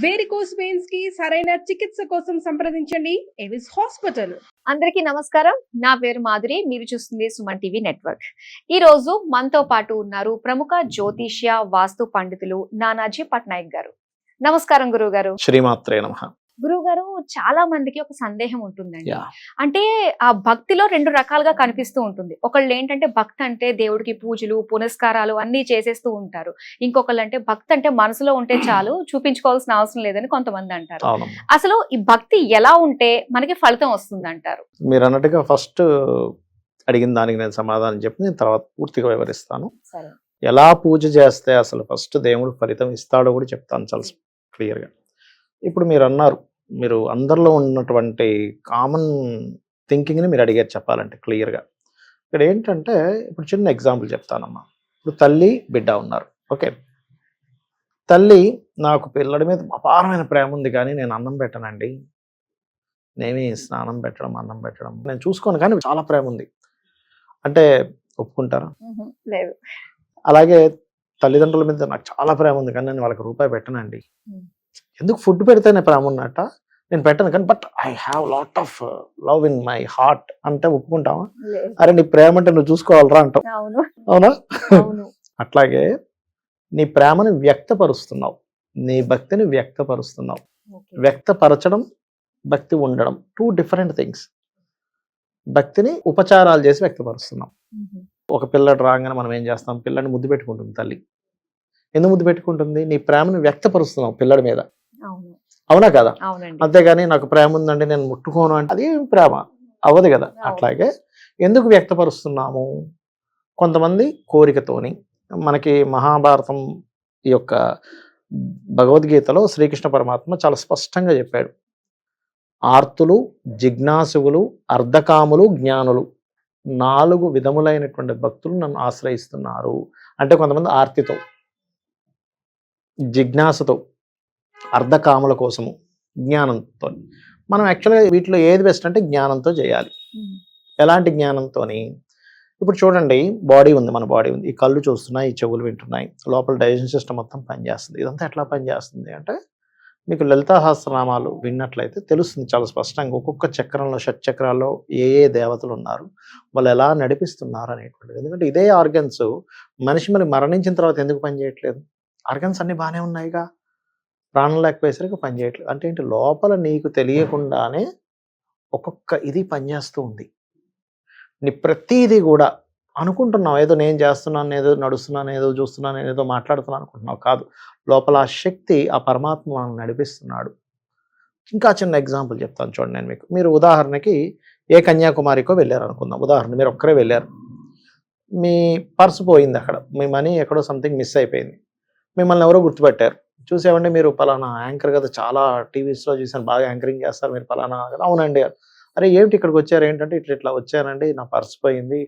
Varicose veins కి సరైన చికిత్స కోసం సంప్రదించండి ఎవిస్ హాస్పిటల్. అందరికీ నమస్కారం. నా పేరు మాధురి. మీరు చూస్తుంది సుమన్ టీవీ నెట్వర్క్. ఈ రోజు మనతో పాటు ఉన్నారు ప్రముఖ జ్యోతిష్య వాస్తు పండితులు నానాజీ పట్నాయక్ గారు. నమస్కారం గురువు గారు. శ్రీమాత్రే నమః. గురువు గారు, చాలా మందికి ఒక సందేహం ఉంటుందండి. అంటే ఆ భక్తిలో రెండు రకాలుగా కనిపిస్తూ ఉంటుంది. ఒకళ్ళు ఏంటంటే భక్తి అంటే దేవుడికి పూజలు పునస్కారాలు అన్ని చేసేస్తూ ఉంటారు. ఇంకొకళ్ళు అంటే భక్తి అంటే మనసులో ఉంటే చాలు, చూపించుకోవాల్సిన అవసరం లేదని కొంతమంది అంటారు. అసలు ఈ భక్తి ఎలా ఉంటే మనకి ఫలితం వస్తుంది అంటారు? మీరు అన్నట్టుగా ఫస్ట్ అడిగిన దానికి నేను సమాధానం చెప్పి నేను తర్వాత పూర్తిగా వివరిస్తాను. ఎలా పూజ చేస్తే అసలు ఫస్ట్ దేవుడు ఫలితం ఇస్తాడో కూడా చెప్తాను చాలా క్లియర్గా. ఇప్పుడు మీరు అన్నారు, మీరు అందరిలో ఉన్నటువంటి కామన్ థింకింగ్ని మీరు అడిగారు చెప్పాలంటే క్లియర్గా. ఇక్కడ ఏంటంటే ఇప్పుడు చిన్న ఎగ్జాంపుల్ చెప్తానమ్మా. ఇప్పుడు తల్లి బిడ్డ ఉన్నారు. ఓకే, తల్లి నాకు పిల్లడి మీద అపారమైన ప్రేమ ఉంది కానీ నేను అన్నం పెట్టనండి, నేనే స్నానం పెట్టడం అన్నం పెట్టడం నేను చూసుకోను కానీ చాలా ప్రేమ ఉంది అంటే ఒప్పుకుంటారా? లేదు. అలాగే తల్లిదండ్రుల మీద నాకు చాలా ప్రేమ ఉంది కానీ నేను వాళ్ళకి రూపాయి పెట్టనండి, ఎందుకు ఫుడ్ పెడితేనే ప్రేమ ఉన్నట్ట, నేను పెట్టను కానీ but I have lot of love in my heart అంటే ఒప్పుకుంటావా? అరే నీ ప్రేమ అంటే నువ్వు చూసుకోవాలరా అంటావు. అవునా? అట్లాగే నీ ప్రేమని వ్యక్తపరుస్తున్నావు, నీ భక్తిని వ్యక్తపరుస్తున్నావు. వ్యక్తపరచడం భక్తి ఉండడం టూ డిఫరెంట్ థింగ్స్. భక్తిని ఉపచారాలు చేసి వ్యక్తపరుస్తున్నాం. ఒక పిల్లడు రాగానే మనం ఏం చేస్తాం, పిల్లని ముద్దు పెట్టుకుంటుంది తల్లి. ఎందుకు ముద్దు పెట్టుకుంటుంది? నీ ప్రేమను వ్యక్తపరుస్తున్నావు పిల్లడి మీద. అవునా కదా? అంతేగాని నాకు ప్రేమ ఉందండి నేను ముట్టుకోను అంటే అది ప్రేమ అవ్వదు కదా. అట్లాగే ఎందుకు వ్యక్తపరుస్తున్నాము? కొంతమంది కోరికతోని. మనకి మహాభారతం యొక్క భగవద్గీతలో శ్రీకృష్ణ పరమాత్మ చాలా స్పష్టంగా చెప్పాడు, ఆర్తులు, జిజ్ఞాసువులు, అర్ధకాములు, జ్ఞానులు 4 విధములైనటువంటి భక్తులు నన్ను ఆశ్రయిస్తున్నారు. అంటే కొంతమంది ఆర్తితో, జిజ్ఞాసతో, అర్ధకాముల కోసము, జ్ఞానంతో. మనం యాక్చువల్గా వీటిలో ఏది బెస్ట్ అంటే జ్ఞానంతో చేయాలి. ఎలాంటి జ్ఞానంతోని? ఇప్పుడు చూడండి, బాడీ ఉంది, మన బాడీ ఉంది, ఈ కళ్ళు చూస్తున్నాయి, ఈ చెవులు వింటున్నాయి, లోపల డైజెషన్ సిస్టమ్ మొత్తం పనిచేస్తుంది. ఇదంతా ఎట్లా పనిచేస్తుంది అంటే మీకు లలితా సహస్రనామాలు విన్నట్లయితే తెలుస్తుంది చాలా స్పష్టంగా. ఒక్కొక్క చక్రంలో, షట్చక్రాల్లో ఏ ఏ దేవతలు ఉన్నారు, వాళ్ళు ఎలా నడిపిస్తున్నారు అనేటువంటిది. ఎందుకంటే ఇదే ఆర్గన్స్ మనిషి మరి మరణించిన తర్వాత ఎందుకు పనిచేయట్లేదు? ఆర్గన్స్ అన్నీ బాగానే ఉన్నాయిగా, ప్రాణం లేకపోయేసరికి పనిచేయట్లేదు. అంటే ఏంటి, లోపల నీకు తెలియకుండానే ఒక్కొక్క ఇది పనిచేస్తూ ఉంది. నీ ప్రతిదీ కూడా అనుకుంటున్నావు ఏదో నేను చేస్తున్నాను, ఏదో నడుస్తున్నాను, ఏదో చూస్తున్నాను, ఏదో మాట్లాడుతున్నాను అనుకుంటున్నావు. కాదు, లోపల ఆ శక్తి, ఆ పరమాత్మ మనల్ని నడిపిస్తున్నాడు. ఇంకా చిన్న ఎగ్జాంపుల్ చెప్తాను చూడండి నేను మీకు. మీరు ఉదాహరణకి ఏ కన్యాకుమారికో వెళ్ళారు అనుకుందాం. ఉదాహరణ మీరు ఒక్కరే వెళ్ళారు, మీ పర్సు పోయింది, అక్కడ మీ మనీ ఎక్కడో సంథింగ్ మిస్ అయిపోయింది. మిమ్మల్ని ఎవరో గుర్తుపెట్టారు, చూసేవండి మీరు పలానా యాంకర్ కదా, చాలా టీవీస్లో చూసాను, బాగా యాంకరింగ్ చేస్తారు మీరు పలానా కదా. అవునండి. అరే ఏమిటి ఇక్కడికి వచ్చారు? ఏంటంటే ఇట్లా వచ్చానండి, నా పర్స్ పోయింది,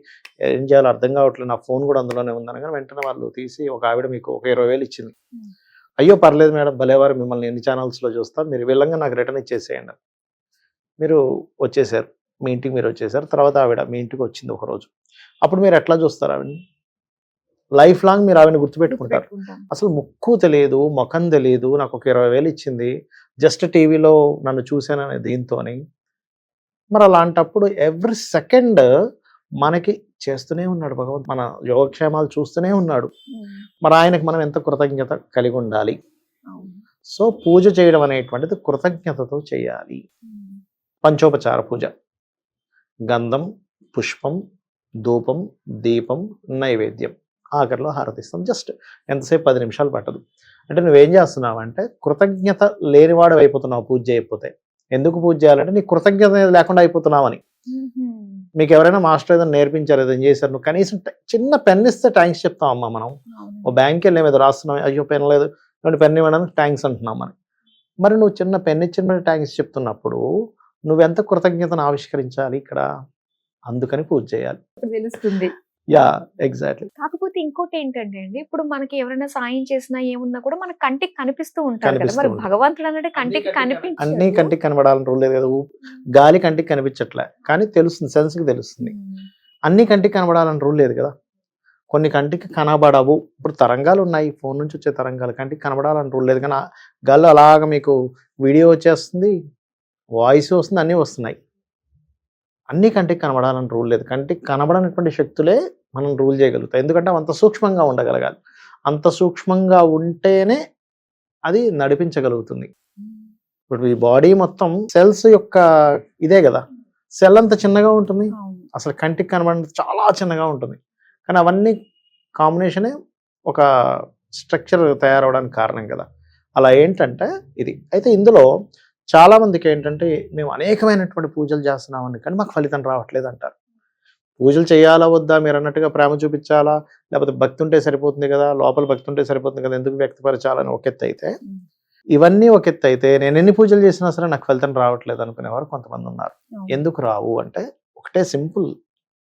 ఏం చేయాలో అర్థం కావట్లేదు, నా ఫోన్ కూడా అందులోనే ఉందని. కానీ వెంటనే వాళ్ళు తీసి ఒక ఆవిడ మీకు ఒక 20,000 ఇచ్చింది. అయ్యో పర్లేదు మేడం, భలేవారు, మిమ్మల్ని ఎన్ని ఛానల్స్లో చూస్తాం, మీరు వెళ్ళంగా నాకు రిటర్న్ ఇచ్చేసేయండి. మీరు వచ్చేసారు, మీ ఇంటికి మీరు వచ్చేసారు. తర్వాత ఆవిడ మీ ఇంటికి వచ్చింది ఒకరోజు. అప్పుడు మీరు ఎట్లా చూస్తారు ఆవిడని? లైఫ్ లాంగ్ మీరు ఆవిడని గుర్తుపెట్టుకుంటారు. అసలు ముక్కు తెలియదు, ముఖం తెలియదు, నాకు ఒక 20,000 ఇచ్చింది, జస్ట్ టీవీలో నన్ను చూశాననే దీంతో. మరి అలాంటప్పుడు ఎవ్రీ సెకండ్ మనకి చేస్తూనే ఉన్నాడు భగవంతుడు, మన యోగక్షేమాలు చూస్తూనే ఉన్నాడు. మరి ఆయనకు మనం ఎంత కృతజ్ఞత కలిగి ఉండాలి. సో పూజ చేయడం అనేటువంటిది కృతజ్ఞతతో చేయాలి. పంచోపచార పూజ, గంధం, పుష్పం, ధూపం, దీపం, నైవేద్యం, ఆఖరిలో హారతిస్తాం. జస్ట్ ఎంతసేపు 10 నిమిషాలు పట్టదు. అంటే నువ్వేం చేస్తున్నావు అంటే కృతజ్ఞత లేనివాడు అయిపోతున్నావు పూజ చేయకపోతే. ఎందుకు పూజ చేయాలంటే నీకు కృతజ్ఞత లేకుండా అయిపోతున్నావని. మీకు ఎవరైనా మాస్టర్ ఏదైనా నేర్పించారు, ఏదైనా చేశారు, నువ్వు కనీసం చిన్న పెన్ ఇస్తే థ్యాంక్స్ చెప్తాం అమ్మా. మనం ఓ బ్యాంక్కి వెళ్ళి ఏదో రాస్తున్నాం, అయ్యో పెన్ లేదు, పెన్ ఇవ్వడానికి థ్యాంక్స్ అంటున్నాం మనం. మరి నువ్వు చిన్న పెన్ ఇచ్చిన థ్యాంక్స్ చెప్తున్నప్పుడు నువ్వెంత కృతజ్ఞతను ఆవిష్కరించాలి ఇక్కడ. అందుకని పూజ చేయాలి, తెలుస్తుంది. Yeah exactly. కాకపోతే ఇంకోటి ఏంటంటే అండి, ఇప్పుడు మనకి ఎవరైనా సాయం చేసినా ఏమున్నా కూడా మన కంటికి కనిపిస్తూ ఉంటారు కదా. మరి భగవంతుడు అన్నట్టు కంటికి కనిపించ, అన్ని కంటికి కనబడాలని రూల్ లేదు కదా. గాలి కంటికి కనిపించట్లే కానీ తెలుస్తుంది, సెన్స్ కి తెలుస్తుంది. అన్ని కంటికి కనబడాలని రూల్ లేదు కదా. కొన్ని కంటికి కనబడవు. ఇప్పుడు తరంగాలు ఉన్నాయి, ఫోన్ నుంచి వచ్చే తరంగాలు కంటికి కనబడాలని రూల్ లేదు, కానీ గాల్లో అలాగ మీకు వీడియో వచ్చేస్తుంది, వాయిస్ వస్తుంది, అన్నీ వస్తున్నాయి. అన్నీ కంటికి కనబడాలని రూల్ లేదు. కంటికి కనబడనటువంటి శక్తులే మనం రూల్ చేయగలుగుతాం. ఎందుకంటే అంత సూక్ష్మంగా ఉండగలగాలి. అంత సూక్ష్మంగా ఉంటేనే అది నడిపించగలుగుతుంది. ఇప్పుడు ఈ బాడీ మొత్తం సెల్స్ యొక్క ఇదే కదా, సెల్ అంత చిన్నగా ఉంటుంది, అసలు కంటికి కనబడినంత చాలా చిన్నగా ఉంటుంది. కానీ అవన్నీ కాంబినేషనే ఒక స్ట్రక్చర్ తయారవడానికి కారణం కదా. అలా ఏంటంటే ఇది అయితే ఇందులో చాలామందికి ఏంటంటే మేము అనేకమైనటువంటి పూజలు చేస్తున్నామని కానీ మాకు ఫలితం రావట్లేదు అంటారు. పూజలు చేయాలా వద్దా, మీరు అన్నట్టుగా ప్రేమ చూపించాలా, లేకపోతే భక్తి ఉంటే సరిపోతుంది కదా, లోపల భక్తి ఉంటే సరిపోతుంది కదా, ఎందుకు వ్యక్తపరచాలని ఒక ఎత్తు అయితే, ఇవన్నీ ఒక ఎత్తు అయితే నేను ఎన్ని పూజలు చేసినా సరే నాకు ఫలితం రావట్లేదు అనుకునేవారు కొంతమంది ఉన్నారు. ఎందుకు రావు అంటే ఒకటే సింపుల్,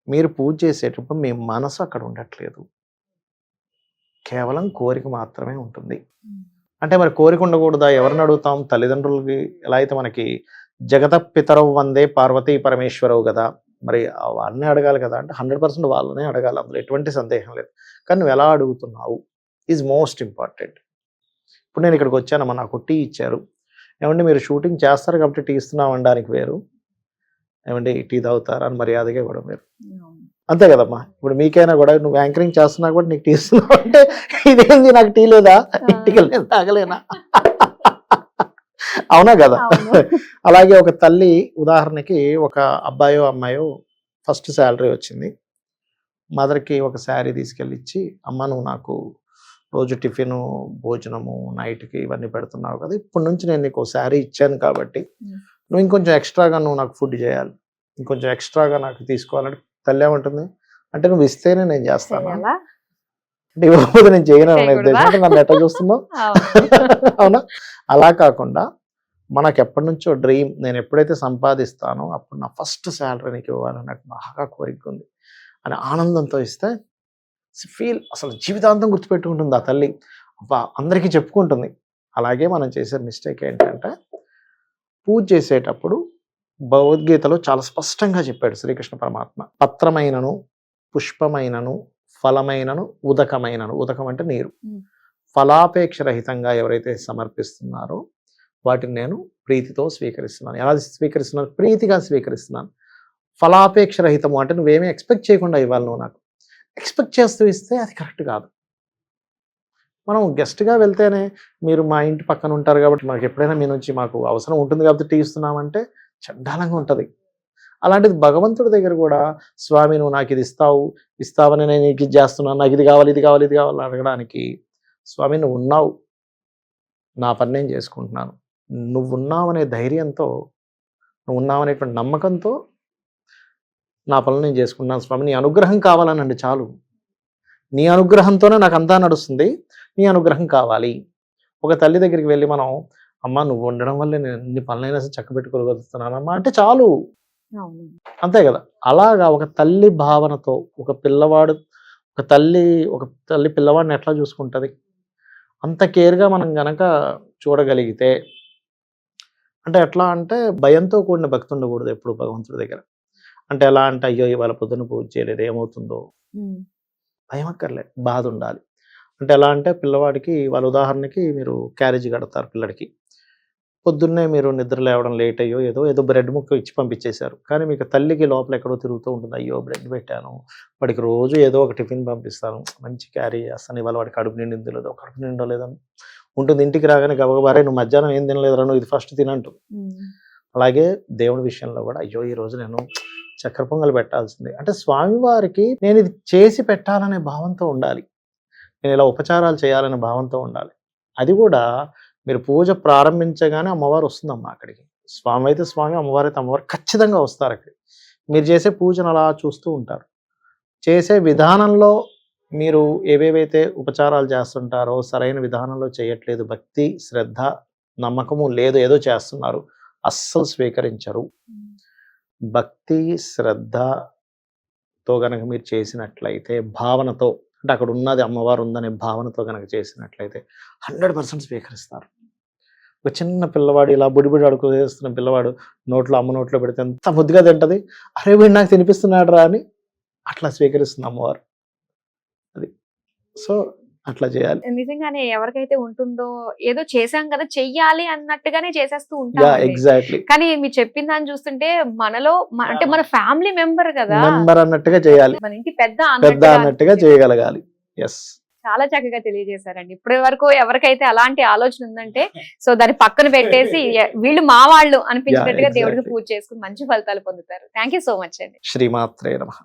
మీరు పూజ చేసేటప్పుడు మీ మనసు అక్కడ ఉండట్లేదు, కేవలం కోరిక మాత్రమే ఉంటుంది. అంటే మరి కోరిక ఉండకూడదా, ఎవరిని అడుగుతాం? తల్లిదండ్రులకి ఎలా అయితే మనకి జగత పితరవు వందే పార్వతీ పరమేశ్వరవు కదా, మరి వాళ్ళని అడగాలి కదా. అంటే 100% వాళ్ళనే అడగాలి, అందులో ఎటువంటి సందేహం లేదు. కానీ నువ్వు ఎలా అడుగుతున్నావు ఈజ్ మోస్ట్ ఇంపార్టెంట్. ఇప్పుడు నేను ఇక్కడికి వచ్చానమ్మా, నాకు టీ ఇచ్చారు, ఏమంటే మీరు షూటింగ్ చేస్తారు కాబట్టి టీ ఇస్తున్నాం అనడానికి వేరు, ఏమంటే టీ తాగుతారా అని మర్యాదగా ఇవ్వడం వేరు. అంతే కదమ్మా. ఇప్పుడు మీకైనా కూడా నువ్వు యాంకరింగ్ చేస్తున్నా కూడా నీకు టీ ఇస్తున్నావు అంటే ఇదేంది నాకు టీ లేదా, ఇంటికి వెళ్ళి తాగలేనా, అవునా కదా. అలాగే ఒక తల్లి ఉదాహరణకి ఒక అబ్బాయో అమ్మాయో ఫస్ట్ శాలరీ వచ్చింది, మదర్కి ఒక శారీ తీసుకెళ్ళి ఇచ్చి, అమ్మ నువ్వు నాకు రోజు టిఫిన్ భోజనము నైట్కి ఇవన్నీ పెడుతున్నావు కదా, ఇప్పటి నుంచి నేను నీకు శారీ ఇచ్చాను కాబట్టి నువ్వు ఇంకొంచెం ఎక్స్ట్రాగా నువ్వు నాకు ఫుడ్ చేయాలి, ఇంకొంచెం ఎక్స్ట్రాగా నాకు తీసుకోవాలంటే తల్లి ఏమంటుంది అంటే నువ్వు ఇస్తేనే నేను చేస్తాను, అంటే ఇవ్వకపోతే నేను చేయను అనే ఉద్దేశం. నన్ను ఎట్లా చూస్తున్నావు, అవునా. అలా కాకుండా మనకు ఎప్పటి నుంచో డ్రీమ్, నేను ఎప్పుడైతే సంపాదిస్తానో అప్పుడు నా ఫస్ట్ శాలరీ నీకు ఇవ్వాలని నాకు బాగా కోరిక ఉంది అని ఆనందంతో ఇస్తే ఫీల్ అసలు జీవితాంతం గుర్తుపెట్టుకుంటుంది ఆ తల్లి, అందరికీ చెప్పుకుంటుంది. అలాగే మనం చేసే మిస్టేక్ ఏంటంటే పూజ చేసేటప్పుడు భగవద్గీతలో చాలా స్పష్టంగా చెప్పాడు శ్రీకృష్ణ పరమాత్మ, పత్రమైనను పుష్పమైనను ఫలమైనను ఉదకమైనను, ఉదకం అంటే నీరు, ఫలాపేక్ష రహితంగా ఎవరైతే సమర్పిస్తున్నారో వాటిని నేను ప్రీతితో స్వీకరిస్తున్నాను. ఎలా స్వీకరిస్తున్నాను? ప్రీతిగా స్వీకరిస్తున్నాను. ఫలాపేక్ష రహితము అంటే నువ్వేమీ ఎక్స్పెక్ట్ చేయకుండా ఇవ్వాలి, నువ్వు నాకు ఎక్స్పెక్ట్ చేస్తూ ఇస్తే అది కరెక్ట్ కాదు. మనం గెస్ట్గా వెళ్తేనే మీరు మా ఇంటి పక్కన ఉంటారు కాబట్టి మాకు ఎప్పుడైనా మీ నుంచి మాకు అవసరం ఉంటుంది కాబట్టి టీ ఇస్తున్నామంటే చండాలంగా ఉంటుంది. అలాంటిది భగవంతుడి దగ్గర కూడా స్వామి నువ్వు నాకు ఇది ఇస్తావని నేను నీకు ఇది చేస్తున్నాను, నాకు ఇది కావాలి ఇది కావాలి ఇది కావాలి అడగడానికి, స్వామి నువ్వు ఉన్నావు, నా పని నేను చేసుకుంటున్నాను, నువ్వు ఉన్నావనే ధైర్యంతో, నువ్వు ఉన్నావనేటువంటి నమ్మకంతో నా పనులు నేను చేసుకుంటున్నాను స్వామి, నీ అనుగ్రహం కావాలనండి చాలు, నీ అనుగ్రహంతోనే నాకు అంతా నడుస్తుంది, నీ అనుగ్రహం కావాలి. ఒక తల్లి దగ్గరికి వెళ్ళి మనం అమ్మ నువ్వు ఉండడం వల్ల నేను ఎన్ని పనులైనా చక్కబెట్టుకోగలుగుతున్నానమ్మా అంటే చాలు, అంతే కదా. అలాగా ఒక తల్లి భావనతో ఒక తల్లి పిల్లవాడిని ఎట్లా చూసుకుంటుంది, అంత కేర్గా మనం గనక చూడగలిగితే, అంటే ఎట్లా అంటే భయంతో కూడిన భక్తి ఉండకూడదు ఎప్పుడు భగవంతుడి దగ్గర. అంటే ఎలా అంటే అయ్యో ఇవాళ పొద్దున్న పూజ చేయలేదు ఏమవుతుందో భయం అక్కర్లే, బాధ ఉండాలి. అంటే ఎలా అంటే పిల్లవాడికి వాళ్ళ ఉదాహరణకి మీరు క్యారేజీ కడతారు, పిల్లడికి పొద్దున్నే మీరు నిద్ర లేవడం లేట్ అయ్యో ఏదో బ్రెడ్ ముక్క ఇచ్చి పంపించేశారు, కానీ మీకు తల్లికి లోపల ఎక్కడో తిరుగుతూ ఉంటుంది, అయ్యో బ్రెడ్ పెట్టాను వాడికి రోజు ఏదో ఒక టిఫిన్ పంపిస్తాను, మంచి క్యారీ చేస్తాను, ఇవాళ వాడికి కడుపు నిండింది లేదో కడుపు నిండలేదని ఉంటుంది. ఇంటికి రాగానే గబగబారే నువ్వు మధ్యాహ్నం ఏం తినలేదురా, నువ్వు ఇది ఫస్ట్ తినంటూ. అలాగే దేవుడి విషయంలో కూడా అయ్యో ఈ రోజు నేను చక్కెర పొంగల్ పెట్టాల్సిందే అంటే స్వామివారికి నేను ఇది చేసి పెట్టాలనే భావంతో ఉండాలి, నేను ఇలా ఉపచారాలు చేయాలనే భావంతో ఉండాలి. అది కూడా మీరు పూజ ప్రారంభించగానే అమ్మవారు వస్తుందమ్మా అక్కడికి, స్వామి అయితే స్వామి, అమ్మవారు అయితే అమ్మవారు ఖచ్చితంగా వస్తారు అక్కడికి. మీరు చేసే పూజను అలా చూస్తూ ఉంటారు. చేసే విధానంలో మీరు ఏవేవైతే ఉపచారాలు చేస్తుంటారో సరైన విధానంలో చేయట్లేదు, భక్తి శ్రద్ధ నమ్మకము లేదు, ఏదో చేస్తున్నారు, అస్సలు స్వీకరించరు. భక్తి శ్రద్ధతో గనక మీరు చేసినట్లయితే, భావనతో అంటే అక్కడ ఉన్నది అమ్మవారు ఉందనే భావనతో కనుక చేసినట్లయితే 100% స్వీకరిస్తారు. ఒక చిన్న పిల్లవాడు ఇలా బుడిబుడి అడుగు వేస్తున్న పిల్లవాడు నోట్లో అమ్మ నోట్లో పెడితే ఎంత ముద్దుగా తింటది, అరే వీడు నాకు తినిపిస్తున్నాడు రా అని అట్లా స్వీకరిస్తుంది అమ్మవారు. సో అట్లా చేయాలి. నిజంగానే ఎవరికైతే ఉంటుందో ఏదో చేశాం కదా చెయ్యాలి అన్నట్టుగానే చేసేస్తూ యా ఉంటాం. ఎగ్జాక్ట్లీ, కానీ మీరు చెప్పిన దాన్ని చూస్తుంటే మనలో అంటే మన ఫ్యామిలీ మెంబర్ కదా, మెంబర్ అన్నట్టుగా చేయాలి, మన ఇంటి పెద్ద పెద్ద అన్నట్టుగా చేయగలగాలి. ఎస్, చాలా చక్కగా తెలియజేశారండి. ఇప్పటి వరకు ఎవరికైతే అలాంటి ఆలోచన ఉందంటే సో దాన్ని పక్కన పెట్టేసి వీళ్ళు మా వాళ్ళు అనిపించినట్టుగా exactly. దేవుడికి పూజ చేసుకుని మంచి ఫలితాలు పొందుతారు. థ్యాంక్ యూ సో మచ్ అండి. శ్రీమాత్రే నమః.